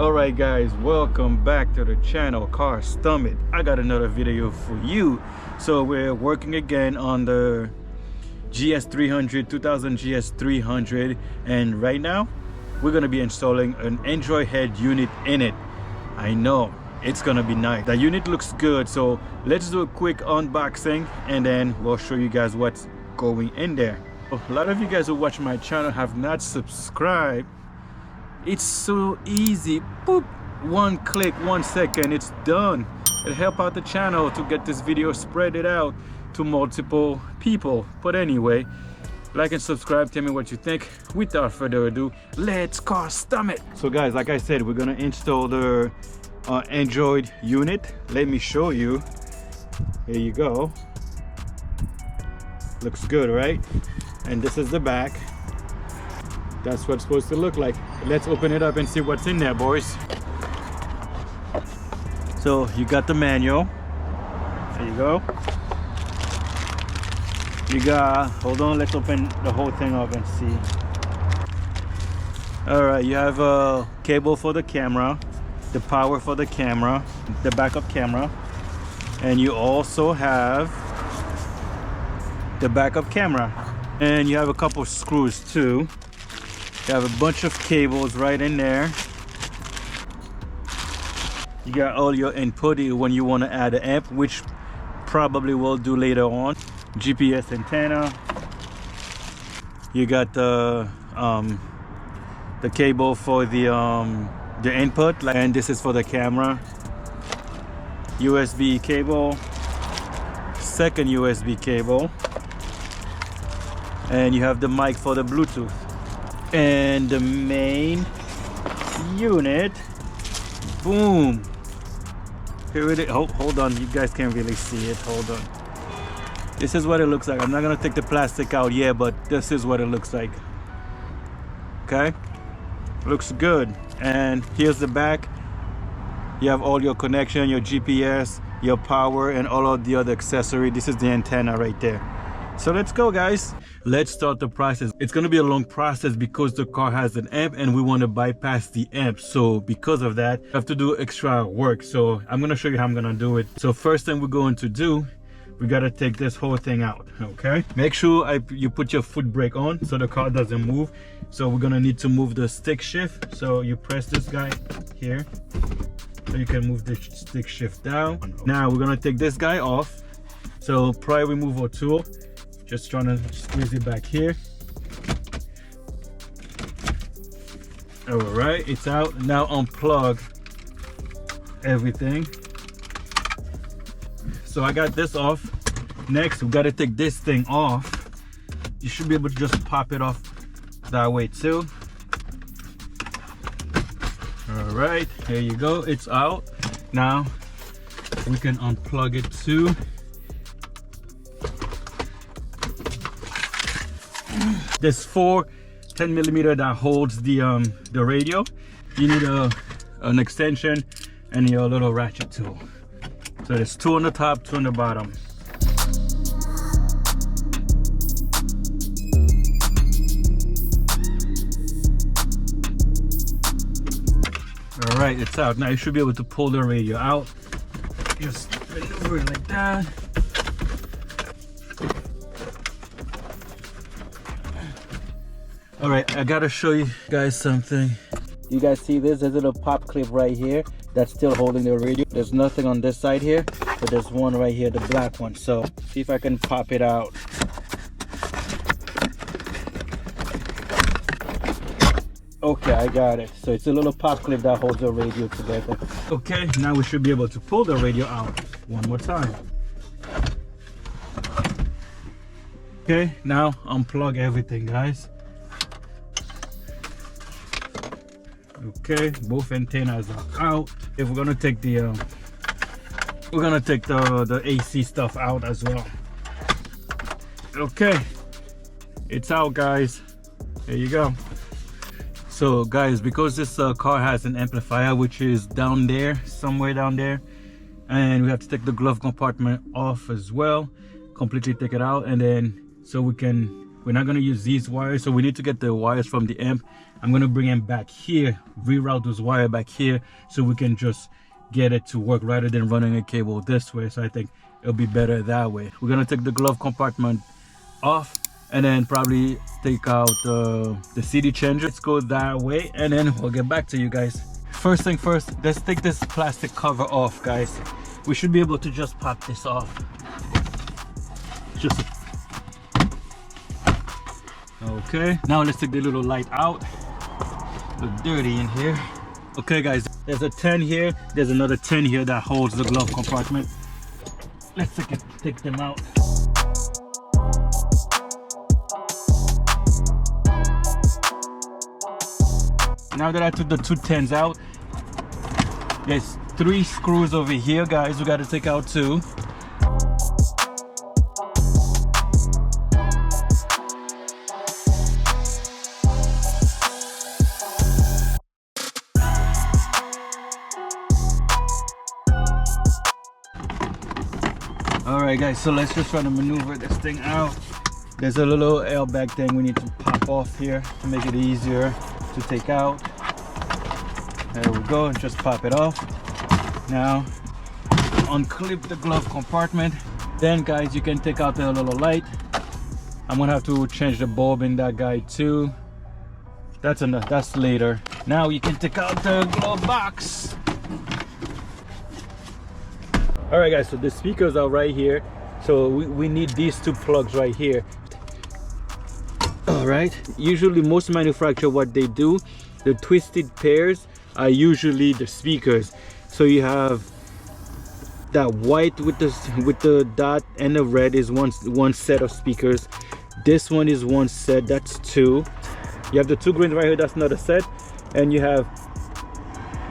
Alright guys, welcome back to the channel CarStomIt. I got another video for you. So we're working again on the GS300 2000 GS300, and right now we're going to be installing an Android head unit in it. I know it's gonna be nice. The unit looks good, so let's do a quick unboxing and then we'll show you guys what's going in there. A lot of you guys who watch my channel have not subscribed. It's so easy. Boop, one click, 1 second, it's done. It help out the channel to get this video spread it out to multiple people. But anyway, like and subscribe, tell me what you think. Without further ado, let's CarStomIt. So guys, like I said, we're gonna install the Android unit. Let me show you. Here you go. Looks good, right? And this is the back. That's what it's supposed to look like. Let's open it up and see what's in there, boys. So you got the manual. There you go. You got, hold on, let's open the whole thing up and see. All right, you have a cable for the camera, the power for the camera, the backup camera, and you also have the backup camera, and you have a couple of screws too. You have a bunch of cables right in there. You got all your input when you want to add an amp, which probably we'll do later on. GPS antenna. You got the cable for the input, and this is for the camera. USB cable, second USB cable, and you have the mic for the Bluetooth. And the main unit, boom. Here it is. Hold on, you guys can't really see it. Hold on. This is what it looks like. I'm not gonna take the plastic out yet, but this is what it looks like. Okay, looks good. And here's the back. You have all your connection, your GPS, your power, and all of the other accessory. This is the antenna right there. So let's go, guys. Let's start the process. It's going to be a long process because the car has an amp and we want to bypass the amp. So because of that, I have to do extra work. So I'm going to show you how I'm going to do it. So first thing we're going to do, we got to take this whole thing out. Okay, make sure you put your foot brake on so the car doesn't move. So we're going to need to move the stick shift. So you press this guy here so you can move the stick shift down. Now we're going to take this guy off. So pry removal tool, just trying to squeeze it back here. All right, it's out. Now unplug everything. So I got this off. Next, we got to take this thing off. You should be able to just pop it off that way too. All right, here you go. It's out. Now we can unplug it too. There's 4 10mm that holds the radio. You need an extension and your little ratchet tool. So there's 2 on the top, 2 on the bottom. All right, it's out. Now you should be able to pull the radio out. Just maneuver it like that. All right, I gotta show you guys something. You guys see this? There's a little pop clip right here that's still holding the radio. There's nothing on this side here, but there's one right here, the black one. So see if I can pop it out. Okay, I got it. So it's a little pop clip that holds the radio together. Okay, now we should be able to pull the radio out one more time. Okay, now unplug everything, guys. Okay, both antennas are out. If we're gonna take the AC stuff out as well. Okay, it's out, guys. There you go. So guys, because this car has an amplifier which is down there, somewhere down there, and we have to take the glove compartment off as well, completely take it out, and then so we're not going to use these wires, so we need to get the wires from the amp I'm gonna bring him back here, reroute those wire back here, so we can just get it to work rather than running a cable this way. So I think it'll be better that way. We're gonna take the glove compartment off and then probably take out the CD changer. Let's go that way and then we'll get back to you guys. First thing first, let's take this plastic cover off, guys. We should be able to just pop this off. Just okay, now let's take the little light out. Look dirty in here. Okay guys, there's a 10 here, there's another 10 here that holds the glove compartment. Let's take them out. Now that I took the two 10s out, there's 3 screws over here, guys. We got to take out 2. Alright guys, so let's just try to maneuver this thing out. There's a little airbag thing we need to pop off here to make it easier to take out. There we go, and just pop it off. Now unclip the glove compartment. Then guys, you can take out the little light. I'm gonna have to change the bulb in that guy too. That's enough, that's later. Now you can take out the glove box. All right guys, so the speakers are right here, so we need these 2 plugs right here. All right, usually most manufacturers, what they do, the twisted pairs are usually the speakers. So you have that white with the dot and the red is one set of speakers. This one is one set, that's 2. You have the 2 green right here, that's another set, and you have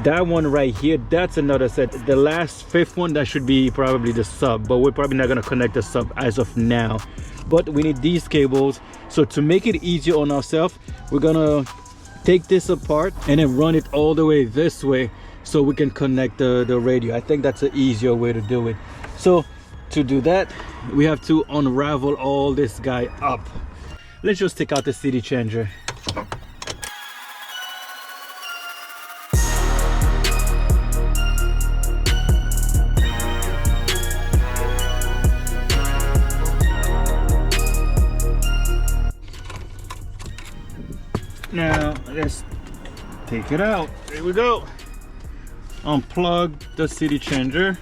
that one right here, that's another set. The last 5th one, that should be probably the sub, but we're probably not going to connect the sub as of now. But we need these cables. So to make it easier on ourselves, we're gonna take this apart and then run it all the way this way so we can connect the radio. I think that's an easier way to do it. So to do that, we have to unravel all this guy up. Let's just take out the CD changer. Now let's take it out. There we go. Unplug the CD changer.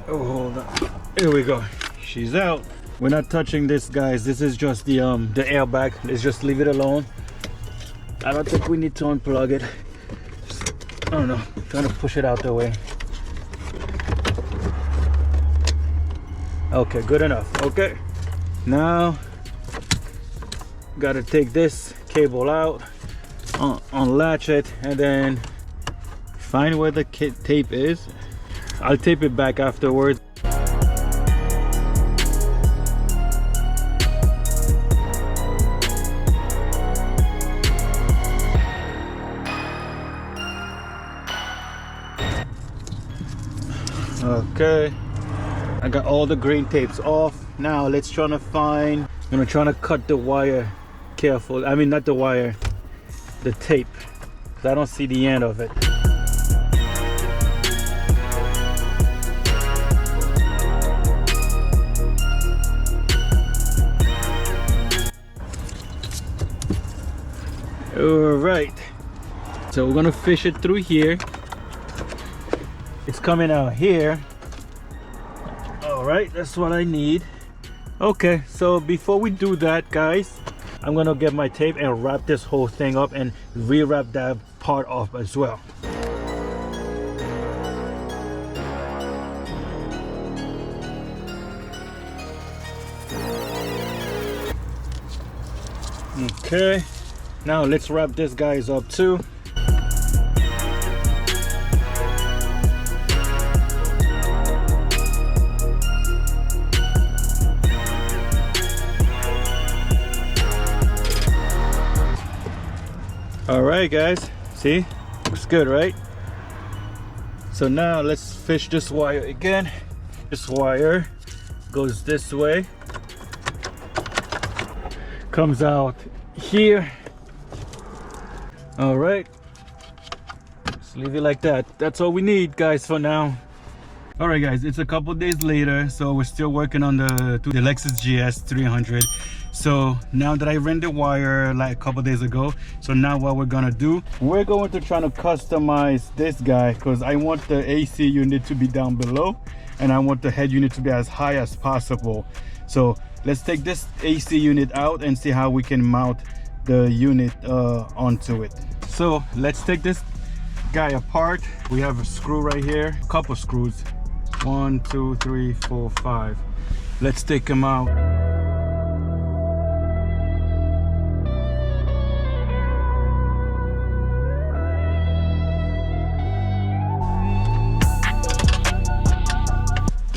Oh, hold on. Here we go. She's out. We're not touching this, guys. This is just the airbag. Let's just leave it alone. I don't think we need to unplug it. I don't know. I'm trying to push it out the way. Okay, good enough. Okay. Now gotta take this cable out, unlatch it, and then find where the tape is. I'll tape it back afterwards. Okay, I got all the green tapes off. Now let's try to find, I'm gonna try to cut the wire careful. I mean, not the wire, the tape, because I don't see the end of it. All right, so we're gonna fish it through here. It's coming out here. All right, that's what I need. Okay, so before we do that, guys, I'm gonna get my tape and wrap this whole thing up and rewrap that part off as well. Okay, now let's wrap this guys up too. All right guys, see, looks good, right? So now let's fish this wire again. This wire goes this way, comes out here, All right, just leave it like that. That's all we need, guys, for now. All right, guys, it's a couple days later, so we're still working on the Lexus GS300. So now that I ran the wire like a couple days ago, so now what we're gonna do, we're going to try to customize this guy, because I want the AC unit to be down below and I want the head unit to be as high as possible. So let's take this AC unit out and see how we can mount the unit onto it. So let's take this guy apart. We have a screw right here, a couple screws, 1 2 3 4 5. Let's take them out.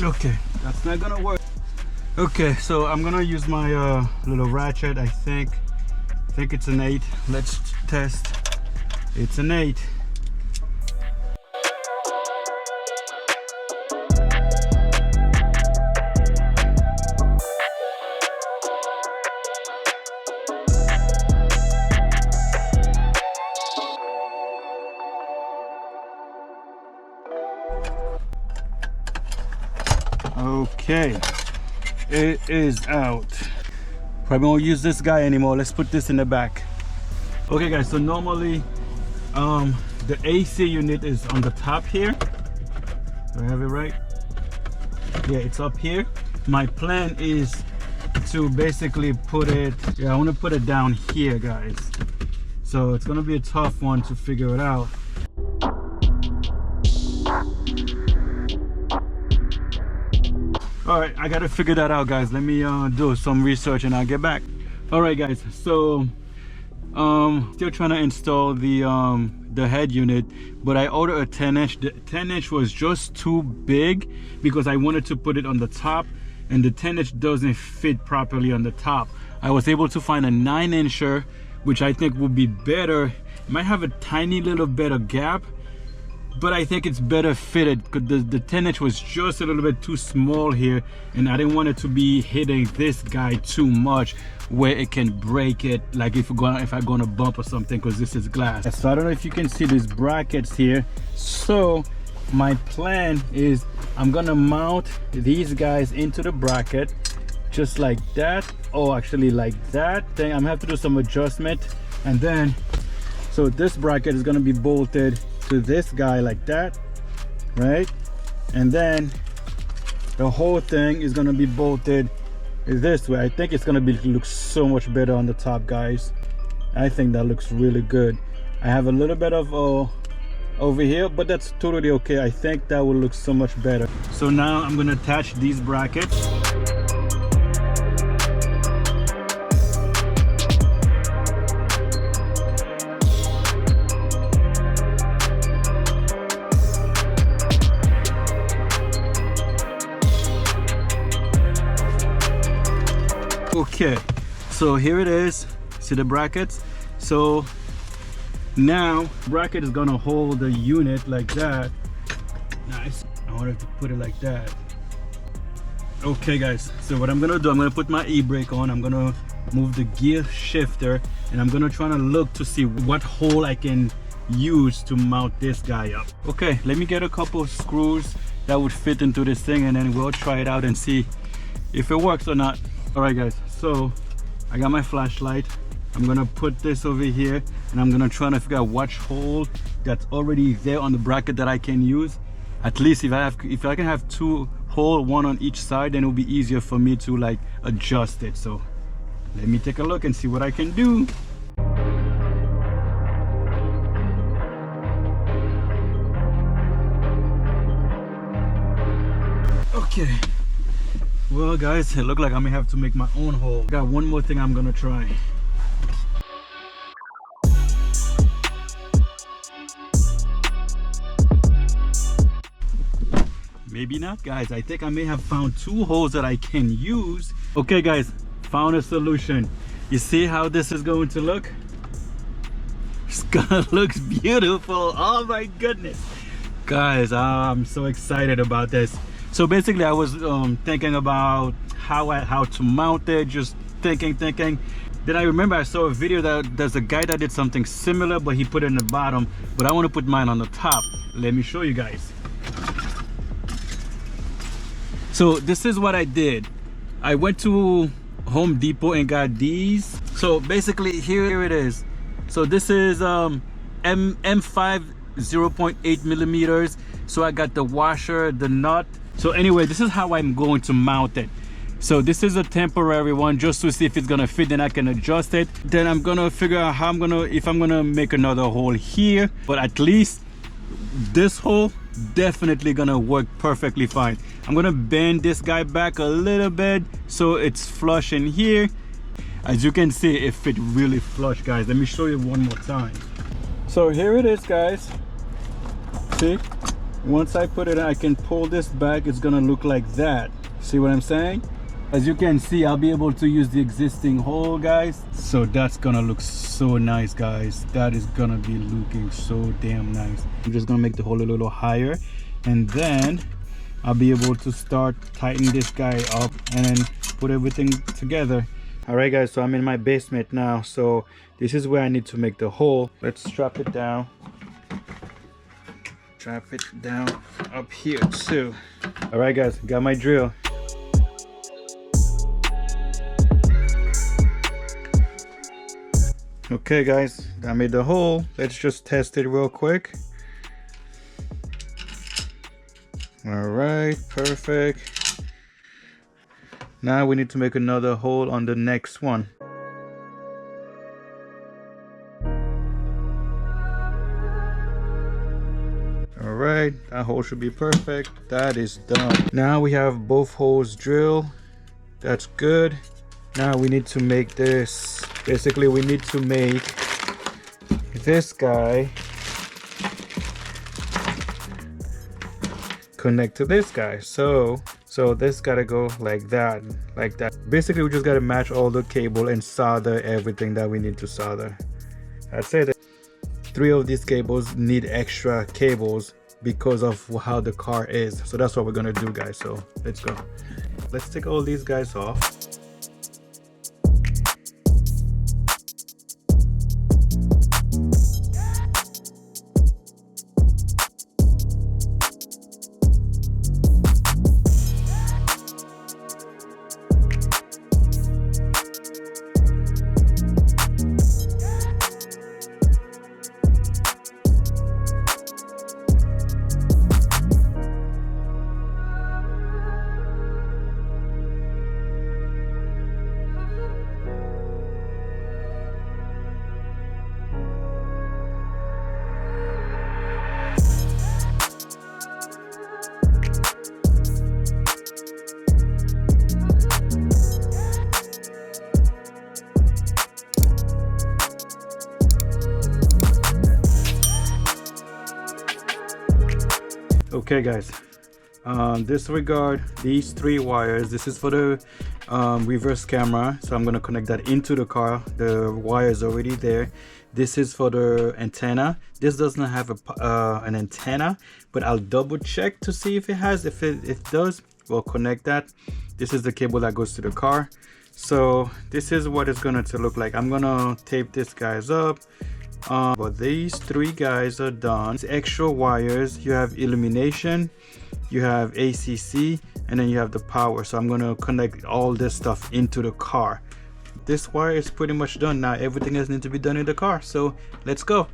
Okay, that's not gonna work. Okay, so I'm gonna use my little ratchet. I think it's an 8. Let's test. It's an 8. Okay, it is out. Probably won't use this guy anymore. Let's put this in the back. Okay, guys, so normally the AC unit is on the top here. Do I have it right? Yeah, it's up here. My plan is to basically put it, I want to put it down here, guys. So it's gonna be a tough one to figure it out. All right, I gotta figure that out, guys. Let me do some research and I'll get back. All right, guys, so still trying to install the head unit, but I ordered a 10-inch. The 10-inch was just too big because I wanted to put it on the top, and the 10-inch doesn't fit properly on the top. I was able to find a 9-incher, which I think would be better. It might have a tiny little better gap, but I think it's better fitted, because the 10-inch was just a little bit too small here, and I didn't want it to be hitting this guy too much where it can break it, like if I'm gonna bump or something, because this is glass. So I don't know if you can see these brackets here. So my plan is I'm gonna mount these guys into the bracket just like that, or actually like that. Then I'm gonna have to do some adjustment, and then so this bracket is gonna be bolted to this guy like that, right? And then the whole thing is gonna be bolted this way. I think it's gonna look so much better on the top, guys. I think that looks really good. I have a little bit of over here, but that's totally okay. I think that will look so much better. So now I'm gonna attach these brackets. Okay, so here it is. See the brackets? So now bracket is gonna hold the unit like that. Nice. I wanted to put it like that. Okay, guys, so what I'm gonna do, I'm gonna put my e-brake on. I'm gonna move the gear shifter, and I'm gonna try to look to see what hole I can use to mount this guy up. Okay, let me get a couple of screws that would fit into this thing, and then we'll try it out and see if it works or not. All right, guys, so I got my flashlight. I'm gonna put this over here, and I'm gonna try to figure out which hole that's already there on the bracket that I can use. At least if I can have 2 holes, 1 on each side, then it'll be easier for me to like adjust it. So let me take a look and see what I can do. Okay. Well, guys, it looks like I may have to make my own hole. Got one more thing I'm gonna try. Maybe not, guys. I think I may have found 2 holes that I can use. Okay, guys, found a solution. You see how this is going to look? It's gonna look beautiful. Oh my goodness. Guys, I'm so excited about this. So basically I was thinking about how to mount it, just thinking, Then I remember I saw a video that there's a guy that did something similar, but he put it in the bottom, but I want to put mine on the top. Let me show you guys. So this is what I did. I went to Home Depot and got these. So basically here it is. So this is M5 0.8 millimeters. So I got the washer, the nut. So anyway, this is how I'm going to mount it. So this is a temporary one just to see if it's gonna fit, then I can adjust it. Then I'm gonna figure out how if I'm gonna make another hole here, but at least this hole definitely gonna work perfectly fine. I'm gonna bend this guy back a little bit so it's flush in here. As you can see, it fit really flush, guys. Let me show you one more time. So here it is, guys. See, once I put it in, I can pull this back. It's gonna look like that. See what I'm saying? As you can see, I'll be able to use the existing hole, guys. So that's gonna look so nice, guys. That is gonna be looking so damn nice. I'm just gonna make the hole a little higher, and then I'll be able to start tightening this guy up and then put everything together. All right, guys, so I'm in my basement now. So this is where I need to make the hole. Let's strap it down. Strap it down up here too. All right, guys, got my drill. Okay, guys, I made the hole. Let's just test it real quick. All right, perfect. Now we need to make another hole on the next one. All right, that hole should be perfect. That is done. Now we have both holes drilled. That's good. Now we need to make this. Basically, we need to make this guy connect to this guy. So this gotta go like that, like that. Basically, we just gotta match all the cable and solder everything that we need to solder. That's it. 3 of these cables need extra cables because of how the car is. So that's what we're gonna do, guys. So let's go. Let's take all these guys off. Okay, guys, disregard these 3 wires. This is for the reverse camera, so I'm going to connect that into the car. The wire is already there. This is for the antenna. This doesn't have an antenna, but I'll double check to see if it has. If it does, we'll connect that. This is the cable that goes to the car. So this is what it's going to look like. I'm going to tape this guys up. But these 3 guys are done. It's extra wires. You have illumination, you have ACC, and then you have the power. So I'm going to connect all this stuff into the car. This wire is pretty much done. Now everything else needs to be done in the car. So let's go.